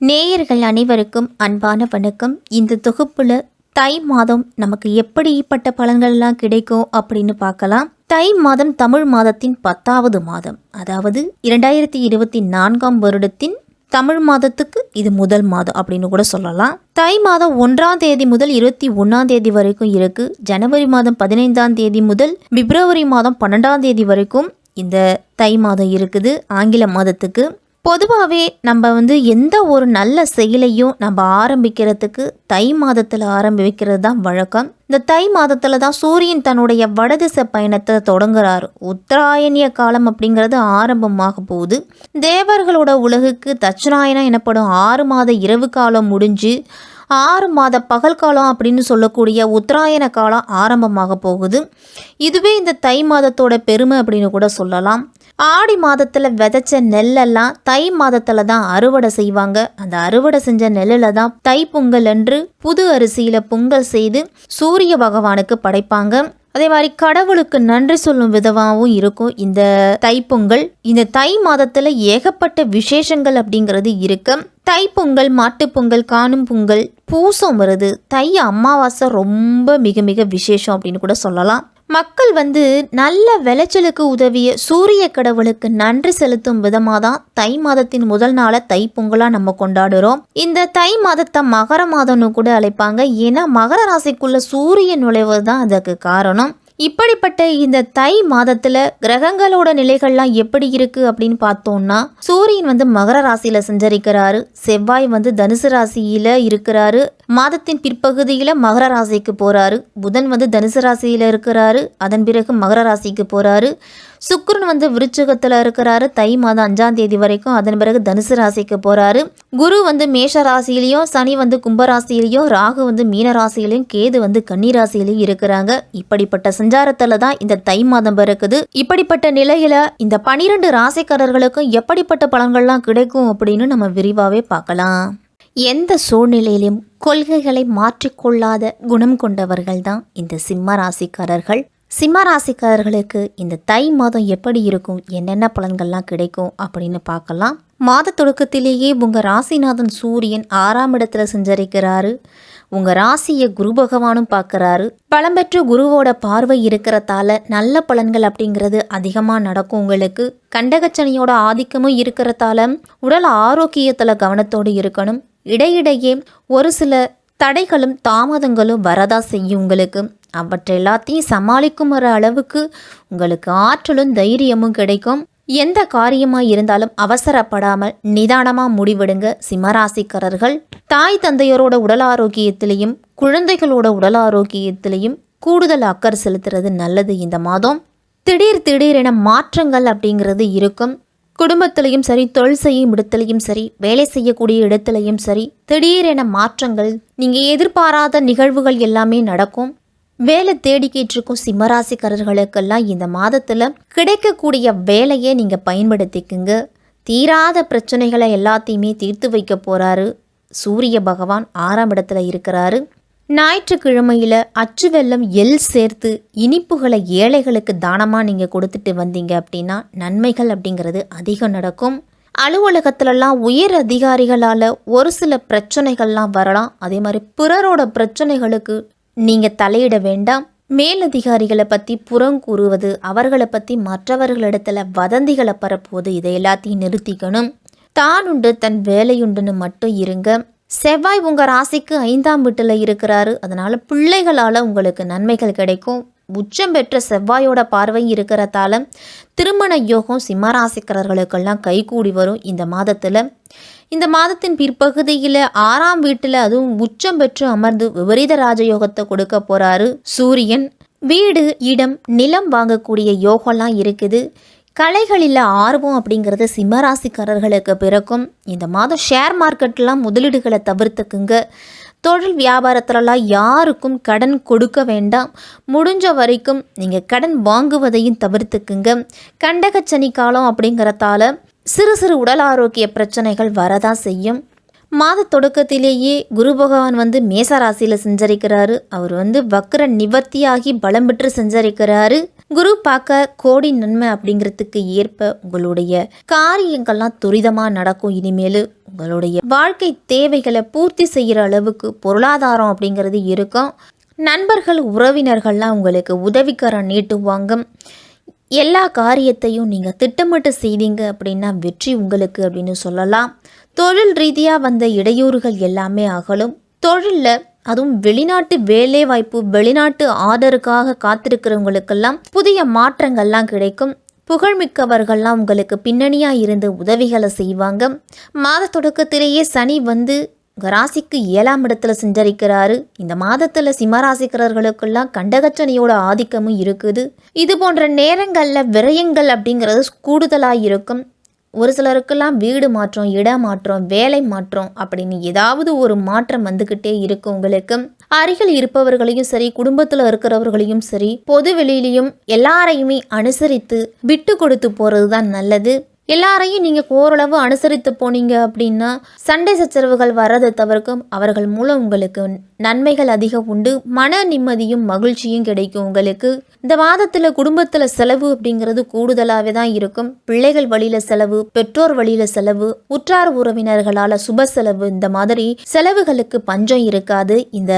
நேயர்கள் அனைவருக்கும் அன்பான வணக்கம். இந்த தொகுப்புல தை மாதம் நமக்கு எப்படிப்பட்ட பலன்கள்லாம் கிடைக்கும் அப்படின்னு பார்க்கலாம். தை மாதம் தமிழ் மாதத்தின் 10வது மாதம், அதாவது 2024ஆம் வருடத்தின் தமிழ் மாதத்துக்கு இது முதல் மாதம் அப்படின்னு கூட சொல்லலாம். தை மாதம் 1ஆம் தேதி முதல் 21ஆம் தேதி வரைக்கும் இருக்கு. ஜனவரி மாதம் 15ஆம் தேதி முதல் பிப்ரவரி மாதம் 12ஆம் தேதி வரைக்கும் இந்த தை மாதம் இருக்குது. ஆங்கில மாதத்துக்கு பொதுவாகவே நம்ம எந்த ஒரு நல்ல செயலையும் நம்ம ஆரம்பிக்கிறதுக்கு தை மாதத்தில் ஆரம்பிக்கிறது தான் வழக்கம். இந்த தை மாதத்தில் தான் சூரியன் தன்னுடைய வடதிசை பயணத்தை தொடங்குறாரு. உத்தராயணிய காலம் அப்படிங்கிறது ஆரம்பமாக போகுது. தேவர்களோட உலகுக்கு தட்சிணாயனம் எனப்படும் 6 மாத இரவு காலம் முடிஞ்சு 6 மாத பகல் காலம் அப்படின்னு சொல்லக்கூடிய உத்தராயண காலம் ஆரம்பமாக போகுது. இதுவே இந்த தை மாதத்தோட பெருமை அப்படின்னு கூட சொல்லலாம். ஆடி மாதத்தில் விதைச்ச நெல்லெல்லாம் தை மாதத்தில் தான் அறுவடை செய்வாங்க. அந்த அறுவடை செஞ்ச நெல்லில் தான் தை பொங்கல் அன்று புது அரிசியில் பொங்கல் செய்து சூரிய பகவானுக்கு படைப்பாங்க. அதே மாதிரி கடவுளுக்கு நன்றி சொல்லும் விதமாகவும் இருக்கும் இந்த தைப்பொங்கல். இந்த தை மாதத்தில் ஏகப்பட்ட விசேஷங்கள் அப்படிங்கிறது இருக்கு. தைப்பொங்கல், மாட்டுப்பொங்கல், காணும் பொங்கல், பூசம் வருது, தை அமாவாசை ரொம்ப மிக மிக விசேஷம் அப்படின்னு கூட சொல்லலாம். மக்கள் நல்ல விளைச்சலுக்கு உதவிய சூரிய கடவுளுக்கு நன்றி செலுத்தும் விதமாக தான் தை மாதத்தின் முதல் நாளை தைப்பொங்கலாக நம்ம கொண்டாடுறோம். இந்த தை மாதத்தை மகர மாதம்னு கூட அழைப்பாங்க. ஏன்னா மகர ராசிக்குள்ள சூரியன் நுழைவது தான் அதுக்கு காரணம். இப்படிப்பட்ட இந்த தை மாதத்துல கிரகங்களோட நிலைகள்லாம் எப்படி இருக்கு அப்படின்னு பார்த்தோம்னா, சூரியன் மகர ராசியில சஞ்சரிக்கிறாரு. செவ்வாய் தனுசு ராசியில இருக்கிறாரு. மாதத்தின் பிற்பகுதியில மகர ராசிக்கு போறாரு. புதன் தனுசு ராசியில இருக்கிறாரு. அதன் பிறகு மகர ராசிக்கு போறாரு. சுக்கிரன் விருச்சிகத்துல இருக்கிறாரு தை மாதம் 5ஆம் தேதி வரைக்கும். அதன் பிறகு தனுசு ராசிக்கு போறாரு. குரு மேஷ ராசியிலையும், சனி கும்பராசியிலையும், ராகு மீன ராசியிலையும், கேது கன்னி ராசியிலையும் இருக்கிறாங்க. இப்படிப்பட்ட சஞ்சாரத்துல தான் இந்த தை மாதம் பிறக்குது. இப்படிப்பட்ட நிலையில இந்த 12 ராசிக்காரர்களுக்கும் எப்படிப்பட்ட பலன்கள்லாம் கிடைக்கும் அப்படின்னு நம்ம விரிவாவே பார்க்கலாம். எந்த சூழ்நிலையிலும் கொள்கைகளை மாற்றிக்கொள்ளாத குணம் கொண்டவர்கள் தான் இந்த சிம்ம ராசிக்காரர்கள். சிம்ம ராசிக்காரர்களுக்கு இந்த தை மாதம் எப்படி இருக்கும், என்னென்ன பலன்கள்லாம் கிடைக்கும் அப்படின்னு பார்க்கலாம். மாத தொடக்கத்திலேயே உங்கள் ராசிநாதன் சூரியன் 6ஆம் இடத்துல சஞ்சரிக்கிறாரு. உங்கள் ராசியை குரு பகவானும் பார்க்குறாரு. பலம்பெற்ற குருவோட பார்வை இருக்கிறதால நல்ல பலன்கள் அப்படிங்கிறது அதிகமாக நடக்கும். உங்களுக்கு கண்டகச்சனியோட ஆதிக்கமும் இருக்கிறதால உடல் ஆரோக்கியத்தில் கவனத்தோடு இருக்கணும். இடையிடையே ஒரு சில தடைகளும் தாமதங்களும் வரதா செய்யும். உங்களுக்கு அவற்றை எல்லாத்தையும் சமாளிக்கும் ஒரு அளவுக்கு உங்களுக்கு ஆற்றலும் தைரியமும் கிடைக்கும். எந்த காரியமாக இருந்தாலும் அவசரப்படாமல் நிதானமாக முடிவெடுங்க சிம்மராசிக்காரர்கள். தாய் தந்தையரோட உடல் ஆரோக்கியத்திலையும் குழந்தைகளோட உடல் ஆரோக்கியத்திலையும் கூடுதல் அக்கறை செலுத்துறது நல்லது. இந்த மாதம் திடீரென மாற்றங்கள் அப்படிங்கிறது இருக்கும். குடும்பத்திலையும் சரி, தொழில் செய்யும் இடத்துலையும் சரி, வேலை செய்யக்கூடிய இடத்துலையும் சரி, திடீரென மாற்றங்கள், நீங்கள் எதிர்பாராத நிகழ்வுகள் எல்லாமே நடக்கும். வேலை தேடிக்கிட்டு இருக்கும் சிம்மராசிக்காரர்களுக்கெல்லாம் இந்த மாதத்தில் கிடைக்கக்கூடிய வேலையை நீங்கள் பயன்படுத்திக்குங்க. தீராத பிரச்சனைகளை எல்லாத்தையுமே தீர்த்து வைக்க போகிறாரு. சூரிய பகவான் 6ஆம் இடத்துல இருக்கிறாரு. ஞாயிற்றுக்கிழமையில் அச்சு வெல்லம், எள் சேர்த்து இனிப்புகளை ஏழைகளுக்கு தானமாக நீங்கள் கொடுத்துட்டு வந்தீங்க அப்படின்னா நன்மைகள் அப்படிங்கிறது அதிகம் நடக்கும். அலுவலகத்திலலாம் உயர் அதிகாரிகளால் ஒரு சில பிரச்சனைகள்லாம் வரலாம். அதே மாதிரி பிறரோட பிரச்சனைகளுக்கு நீங்கள் தலையிட வேண்டாம். மேலதிகாரிகளை பற்றி புறங்கூறுவது, அவர்களை பற்றி மற்றவர்களிடத்துல வதந்திகளை பரப்புவது, இதை எல்லாத்தையும் நிறுத்திக்கணும். தான் உண்டு தன் வேலையுண்டுன்னு மட்டும் இருங்க. செவ்வாய் உங்கள் ராசிக்கு 5ஆம் வீட்டில் இருக்கிறாரு. அதனால் பிள்ளைகளால் உங்களுக்கு நன்மைகள் கிடைக்கும். உச்சம் பெற்ற செவ்வாயோட பார்வை இருக்கிறதால திருமண யோகம் சிம்மராசிக்காரர்களுக்கெல்லாம் கைகூடி வரும். இந்த மாதத்தில் இந்த மாதத்தின் பிற்பகுதியில் 6ஆம் வீட்டில் அதுவும் உச்சம் பெற்று அமர்ந்து விபரீத ராஜயோகத்தை கொடுக்க போகிறாரு சூரியன். வீடு, இடம், நிலம் வாங்கக்கூடிய யோகம்லாம் இருக்குது. கலைகளில் ஆர்வம் அப்படிங்கிறது சிம்மராசிக்காரர்களுக்கு பிறக்கும். இந்த மாதம் ஷேர் மார்க்கெட்லாம் முதலீடுகளை தவிர்த்துக்குங்க. தொழில் வியாபாரத்திலலாம் யாருக்கும் கடன் கொடுக்க வேண்டாம். முடிஞ்ச வரைக்கும் நீங்கள் கடன் வாங்குவதையும் தவிர்த்துக்குங்க. கண்டகச்சனி காலம் அப்படிங்கிறதால சிறு உடல் ஆரோக்கிய பிரச்சனைகள் வரதான் செய்யும். மாத தொடக்கத்திலேயே குரு பகவான் மேச ராசியில் சஞ்சரிக்கிறாரு. அவர் வக்ர நிவர்த்தியாகி பலம் பெற்று சஞ்சரிக்கிறாரு. குரு பார்க்க கோடி நன்மை அப்படிங்கிறதுக்கு ஏற்ப உங்களுடைய காரியங்கள்லாம் துரிதமாக நடக்கும். இனிமேல் உங்களுடைய வாழ்க்கை தேவைகளை பூர்த்தி செய்கிற அளவுக்கு பொருளாதாரம் அப்படிங்கிறது இருக்கும். நண்பர்கள் உறவினர்கள்லாம் உங்களுக்கு உதவிக்கரம் நீட்டுவாங்க. எல்லா காரியத்தையும் நீங்கள் திட்டமிட்டு செய்தீங்க அப்படின்னா வெற்றி உங்களுக்கு அப்படின்னு சொல்லலாம். தொழில் ரீதியாக வந்த இடையூறுகள் எல்லாமே அகலும். தொழிலில் அதுவும் வெளிநாட்டு வேலை வாய்ப்பு, வெளிநாட்டு ஆர்டருக்காக காத்திருக்கிறவங்களுக்கெல்லாம் புதிய மாற்றங்கள்லாம் கிடைக்கும். புகழ்மிக்கவர்கள்லாம் உங்களுக்கு பின்னணியாக இருந்து உதவிகளை செய்வாங்க. மாத தொடக்கத்திலேயே சனி வந்து ராசிக்கு 7ஆம் இடத்துல சஞ்சரிக்கிறாரு. இந்த மாதத்தில் சிம்மராசிக்காரர்களுக்கெல்லாம் கண்டகச்சனியோட ஆதிக்கமும் இருக்குது. இது போன்ற நேரங்களில் விரயங்கள் அப்படிங்கிறது கூடுதலாக இருக்கும். ஒரு சிலருக்கெல்லாம் வீடு மாற்றம், இடமாற்றம், வேலை மாற்றம் அப்படின்னு ஏதாவது ஒரு மாற்றம் வந்துக்கிட்டே இருக்கும். உங்களுக்கு அருகில் இருப்பவர்களையும் சரி, குடும்பத்தில் இருக்கிறவர்களையும் சரி, பொது வெளியிலையும் எல்லாரையுமே அனுசரித்து விட்டு கொடுத்து போகிறது தான் நல்லது. எல்லாரையும் நீங்கள் ஓரளவு அனுசரித்து போனீங்க அப்படின்னா சண்டை சச்சரவுகள் வர்றதை தவிர்க்கும். அவர்கள் மூலம் உங்களுக்கு நன்மைகள் அதிகம் உண்டு. மன நிம்மதியும் மகிழ்ச்சியும் கிடைக்கும். உங்களுக்கு இந்த மாதத்தில் குடும்பத்தில் செலவு அப்படிங்கிறது கூடுதலாகவே தான் இருக்கும். பிள்ளைகள் வழியில் செலவு, பெற்றோர் வழியில் செலவு, உற்றார் உறவினர்களால் சுப செலவு, இந்த மாதிரி செலவுகளுக்கு பஞ்சம் இருக்காது. இந்த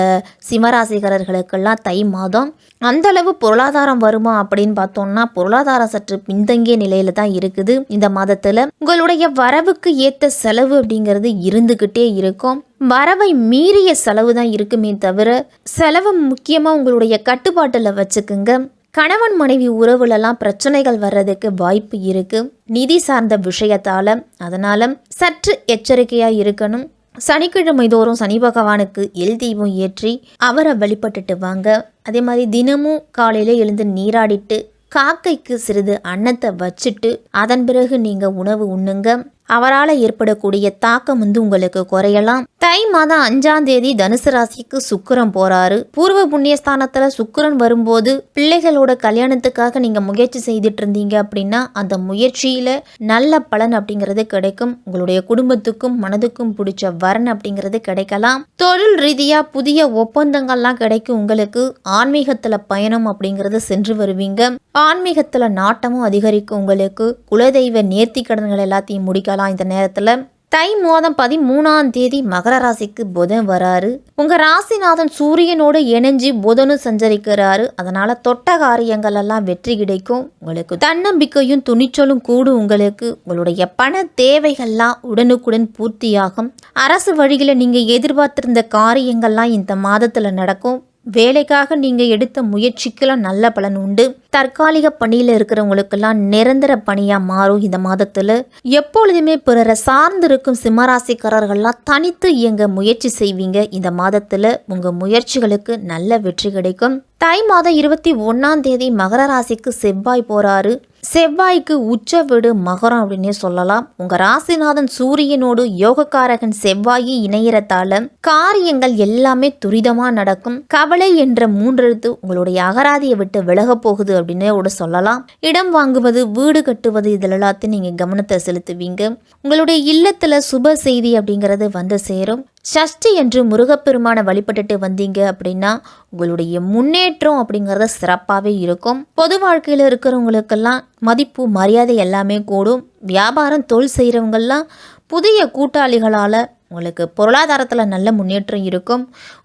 சிம்மராசிக்காரர்களுக்கெல்லாம் தை மாதம் அந்த அளவு பொருளாதாரம் வருமா அப்படின்னு பார்த்தோம்னா பொருளாதாரம் சற்று பின்தங்கிய நிலையில தான் இருக்குது. இந்த மாதத்துல உங்களுடைய வரவுக்கு ஏற்ற செலவு அப்படிங்கிறது இருந்துகிட்டே இருக்கும். வரவை மீறிய செலவு தான் இருக்குமே தவிர செலவு முக்கியமாக உங்களுடைய கட்டுப்பாட்டில் வச்சுக்குங்க. கணவன் மனைவி உறவுலலாம் பிரச்சனைகள் வர்றதுக்கு வாய்ப்பு இருக்கு நிதி சார்ந்த விஷயத்தால. அதனால சற்று எச்சரிக்கையாக இருக்கணும். சனிக்கிழமை தோறும் சனி பகவானுக்கு எல் தீபம் ஏற்றி அவரை வழிபட்டுட்டு வாங்க. அதே மாதிரி தினமும் காலையில் எழுந்து நீராடிட்டு காக்கைக்கு சிறிது அன்னத்தை வச்சுட்டு அதன் பிறகு நீங்கள் உணவு உண்ணுங்க. அவரால் ஏற்படக்கூடிய தாக்கம் உங்களுக்கு குறையலாம். தை மாதம் 5ஆம் தேதி தனுசு ராசிக்கு சுக்கிரன் போறாரு. பூர்வ புண்ணியஸ்தானத்துல சுக்கிரன் வரும்போது பிள்ளைகளோட கல்யாணத்துக்காக நீங்க முயற்சி செய்துட்டு இருந்தீங்க அப்படின்னா அந்த முயற்சியில நல்ல பலன் அப்படிங்கிறது கிடைக்கும். உங்களுடைய குடும்பத்துக்கும் மனதுக்கும் பிடிச்ச வரன் அப்படிங்கிறது கிடைக்கலாம். தொழில் ரீதியா புதிய ஒப்பந்தங்கள்லாம் கிடைக்கும். உங்களுக்கு ஆன்மீகத்துல பயணம் அப்படிங்கிறது சென்று வருவீங்க. ஆன்மீகத்துல நாட்டமும் அதிகரிக்கும். உங்களுக்கு குலதெய்வ நேர்த்தி கடன்கள் எல்லாத்தையும் முடிக்கலாம். இந்த நேரத்துல தை மாதம் 13ஆம் தேதி மகர ராசிக்கு புதன் வராரு. உங்க ராசிநாதன் சூரியனோடு இணைஞ்சு புதனும் சஞ்சரிக்கிறாரு. அதனால தொட்ட காரியங்கள் எல்லாம் வெற்றி கிடைக்கும். உங்களுக்கு தன்னம்பிக்கையும் துணிச்சலும் கூடும். உங்களுக்கு உங்களுடைய பண தேவைகள்லாம் உடனுக்குடன் பூர்த்தியாகும். அரசு வழியில நீங்க எதிர்பார்த்திருந்த காரியங்கள்லாம் இந்த மாதத்துல நடக்கும். வேலைக்காக நீங்கள் எடுத்த முயற்சிக்கெல்லாம் நல்ல பலன் உண்டு. தற்காலிக பணியில் இருக்கிறவங்களுக்கெல்லாம் நிரந்தர பணியாக மாறும். இந்த மாதத்தில் எப்பொழுதுமே பிறரை சார்ந்து இருக்கும் சிம்மராசிக்காரர்கள்லாம் தனித்து இயங்க முயற்சி செய்வீங்க. இந்த மாதத்தில் உங்கள் முயற்சிகளுக்கு நல்ல வெற்றி கிடைக்கும். தை மாதம் 21ஆம் தேதி மகர ராசிக்கு செவ்வாய் போறாரு. செவ்வாய்க்கு உச்ச வீடு மகரம் அப்படின்னே சொல்லலாம். உங்க ராசிநாதன் சூரியனோடு யோகக்காரகன் செவ்வாயி இணையறத்தால காரியங்கள் எல்லாமே துரிதமா நடக்கும். கவலை என்ற 3 எழுத்து உங்களுடைய அகராதியை விட்டு விலக போகுது அப்படின்னு கூட சொல்லலாம். இடம் வாங்குவது, வீடு கட்டுவது, இதில் எல்லாத்தையும் நீங்க கவனத்தை செலுத்துவீங்க. உங்களுடைய இல்லத்துல சுப செய்தி அப்படிங்கிறது வந்து சேரும். சஷ்டி என்று முருகப்பெருமானை வழிபட்டுட்டு வந்தீங்க அப்படின்னா உங்களுடைய முன்னேற்றம் அப்படிங்கிறது சிறப்பாகவே இருக்கும். பொது வாழ்க்கையில் இருக்கிறவங்களுக்கெல்லாம் மதிப்பு மரியாதை எல்லாமே கூடும். வியாபாரம் தொழில் செய்கிறவங்கெல்லாம் புதிய கூட்டாளிகளால் உங்களுக்கு பொருளாதாரத்தில் நல்ல முன்னேற்றம் இருக்கும்.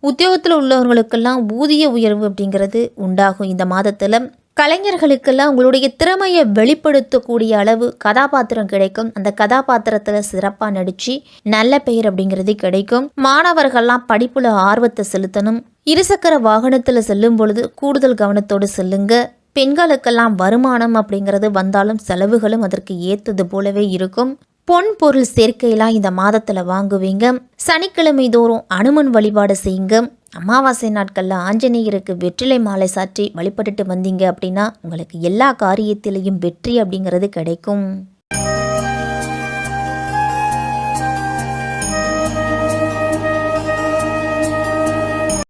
உத்தியோகத்தில் உள்ளவர்களுக்கெல்லாம் ஊதிய உயர்வு அப்படிங்கிறது உண்டாகும். இந்த மாதத்தில் கலைஞர்களுக்கெல்லாம் உங்களுடைய திறமையை வெளிப்படுத்தக்கூடிய அளவு கதாபாத்திரம் கிடைக்கும். அந்த கதாபாத்திரத்தில் சிறப்பாக நடித்து நல்ல பெயர் அப்படிங்கிறது கிடைக்கும். மாணவர்கள்லாம் படிப்புல ஆர்வத்தை செலுத்தணும். இருசக்கர வாகனத்தில் செல்லும் பொழுது கூடுதல் கவனத்தோடு செல்லுங்க. பெண்களுக்கெல்லாம் வருமானம் அப்படிங்கிறது வந்தாலும் செலவுகளும் அதற்கு ஏற்றது போலவே இருக்கும். பொன் பொருள் சேர்க்கையெல்லாம் இந்த மாதத்தில் வாங்குவீங்க. சனிக்கிழமை தோறும் அனுமன் வழிபாடு செய்யுங்க. அமாவாசை நாட்களில் ஆஞ்சநேயருக்கு வெற்றிலை மாலை சாற்றி வழிபட்டுட்டு வந்தீங்க அப்படின்னா உங்களுக்கு எல்லா காரியத்திலையும் வெற்றி அப்படிங்கிறது கிடைக்கும்.